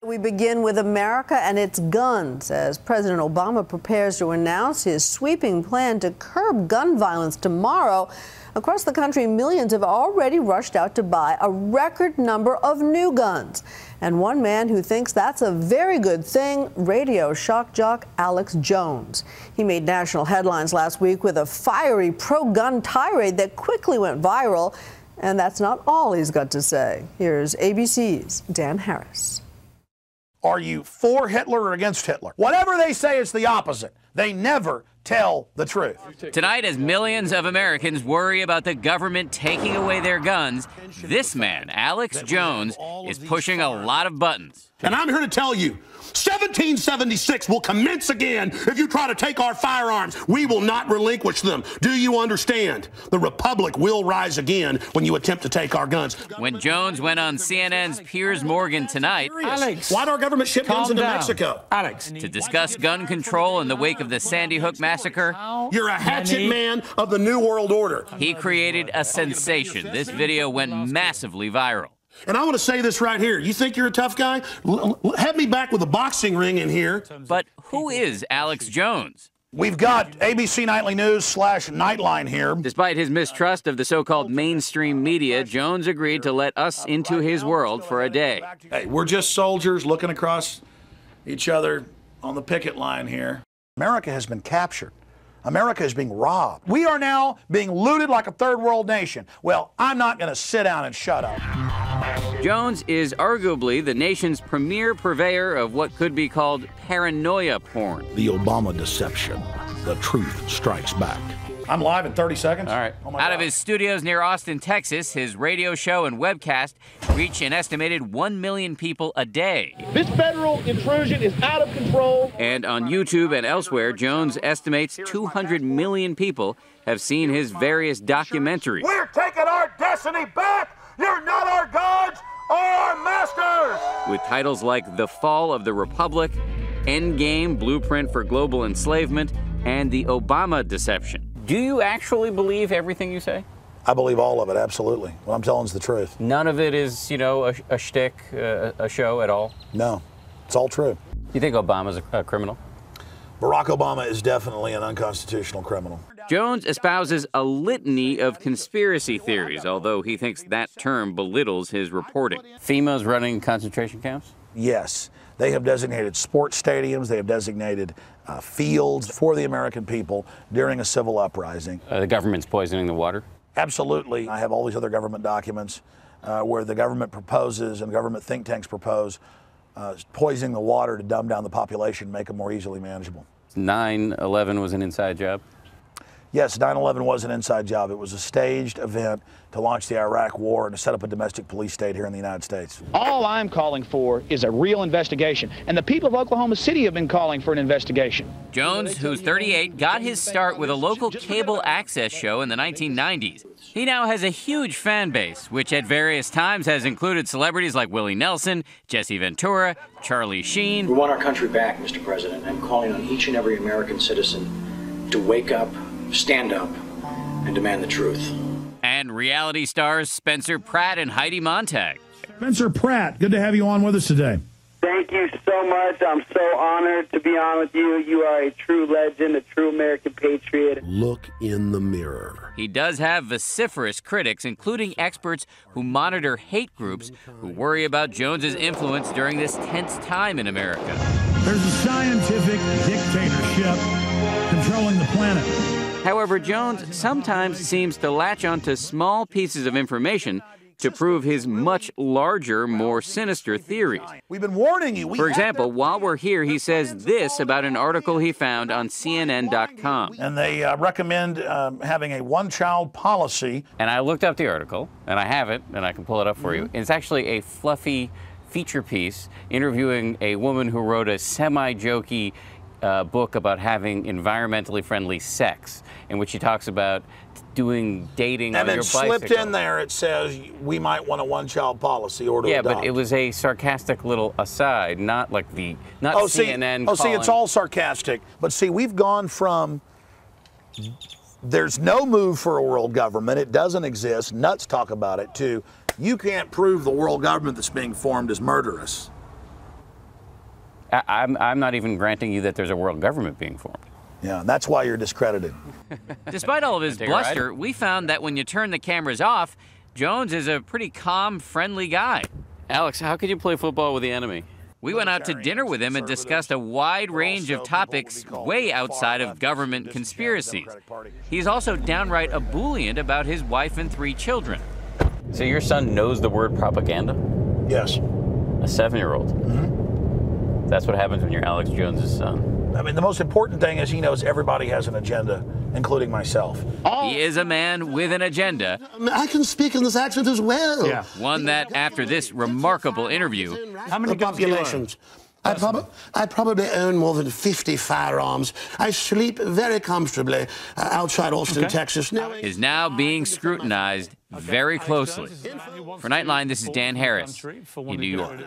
We begin with America and its guns as President Obama prepares to announce his sweeping plan to curb gun violence tomorrow. Across the country, millions have already rushed out to buy a record number of new guns. And one man who thinks that's a very good thing, radio shock jock Alex Jones. He made national headlines last week with a fiery pro-gun tirade that quickly went viral. And that's not all he's got to say. Here's ABC's Dan Harris. Are you for Hitler or against Hitler? Whatever they say is the opposite. They never tell the truth. Tonight, as millions of Americans worry about the government taking away their guns, this man, Alex Jones, is pushing a lot of buttons. And I'm here to tell you, 1776 will commence again if you try to take our firearms. We will not relinquish them. Do you understand? The Republic will rise again when you attempt to take our guns. When Jones went on CNN's Piers Morgan tonight, Alex, why do our government ship guns into Mexico? Alex, to discuss gun control in the wake of the Sandy Hook massacre, you're a hatchet man of the New World Order. He created a sensation. This video went massively viral. And I want to say this right here. You think you're a tough guy? Have me back with a boxing ring in here. But who is Alex Jones? We've got ABC Nightly News / Nightline here. Despite his mistrust of the so-called mainstream media, Jones agreed to let us into his world for a day. Hey, we're just soldiers looking across each other on the picket line here. America has been captured. America is being robbed. We are now being looted like a third world nation. Well, I'm not going to sit down and shut up. Jones is arguably the nation's premier purveyor of what could be called paranoia porn. The Obama deception. The truth strikes back. I'm live in 30 seconds. All right. Out of his studios near Austin, Texas, his radio show and webcast reach an estimated 1 million people a day. This federal intrusion is out of control. And on YouTube and elsewhere, Jones estimates 200 million people have seen his various documentaries. We're taking our destiny back! You're not our gods or our masters! With titles like The Fall of the Republic, Endgame, Blueprint for Global Enslavement, and The Obama Deception. Do you actually believe everything you say? I believe all of it, absolutely. What I'm telling is the truth. None of it is, you know, a shtick, a show at all? No, it's all true. You think Obama's a criminal? Barack Obama is definitely an unconstitutional criminal. Jones espouses a litany of conspiracy theories, although he thinks that term belittles his reporting. FEMA's running concentration camps? Yes. They have designated sports stadiums. They have designated fields for the American people during a civil uprising. The government's poisoning the water? Absolutely. I have all these other government documents where the government proposes and government think tanks propose poisoning the water to dumb down the population, make them more easily manageable. 9/11 was an inside job? Yes, 9/11 was an inside job. It was a staged event to launch the Iraq War and to set up a domestic police state here in the United States. All I'm calling for is a real investigation, and the people of Oklahoma City have been calling for an investigation. Jones, who's 38, got his start with a local cable access show in the 1990s. He now has a huge fan base, which at various times has included celebrities like Willie Nelson, Jesse Ventura, Charlie Sheen. We want our country back, Mr. President. I'm calling on each and every American citizen to wake up, stand up, and demand the truth. And reality stars Spencer Pratt and Heidi Montag. Spencer Pratt, good to have you on with us today. Thank you so much. I'm so honored to be on with you. You are a true legend, a true American patriot. Look in the mirror. He does have vociferous critics, including experts who monitor hate groups who worry about Jones's influence during this tense time in America. There's a scientific dictatorship controlling the planet. However, Jones sometimes seems to latch onto small pieces of information to prove his much larger, more sinister theories. We've been warning you. For example, while we're here, he says this about an article he found on CNN.com. And they recommend having a one-child policy. And I looked up the article, and I have it, and I can pull it up for you. It's actually a fluffy feature piece interviewing a woman who wrote a semi-jokey book about having environmentally friendly sex, in which she talks about doing dating on your bicycle. And then slipped in there, it says we might want a one-child policy or to adopt. But it was a sarcastic little aside, not like the CNN. See, it's all sarcastic. But see, we've gone from there's no move for a world government, it doesn't exist, nuts talk about it, to you can't prove the world government that's being formed is murderous. I'm not even granting you that there's a world government being formed. Yeah, that's why you're discredited. Despite all of his bluster, we found that when you turn the cameras off, Jones is a pretty calm, friendly guy. Alex, how could you play football with the enemy? We went out to dinner with him and discussed a wide range of topics way outside of government conspiracies. He's also downright ebullient about his wife and 3 children. So your son knows the word propaganda? Yes. A 7-year-old? Mm-hmm. That's what happens when you're Alex Jones's son. I mean, the most important thing is he knows everybody has an agenda, including myself. He is a man with an agenda. I can speak in this accent as well. Yeah. One that, after this remarkable interview, How many guns do you own? I probably own more than 50 firearms. I sleep very comfortably outside Austin, Texas. is now being scrutinized very closely. For Nightline, this is Dan Harris in New York.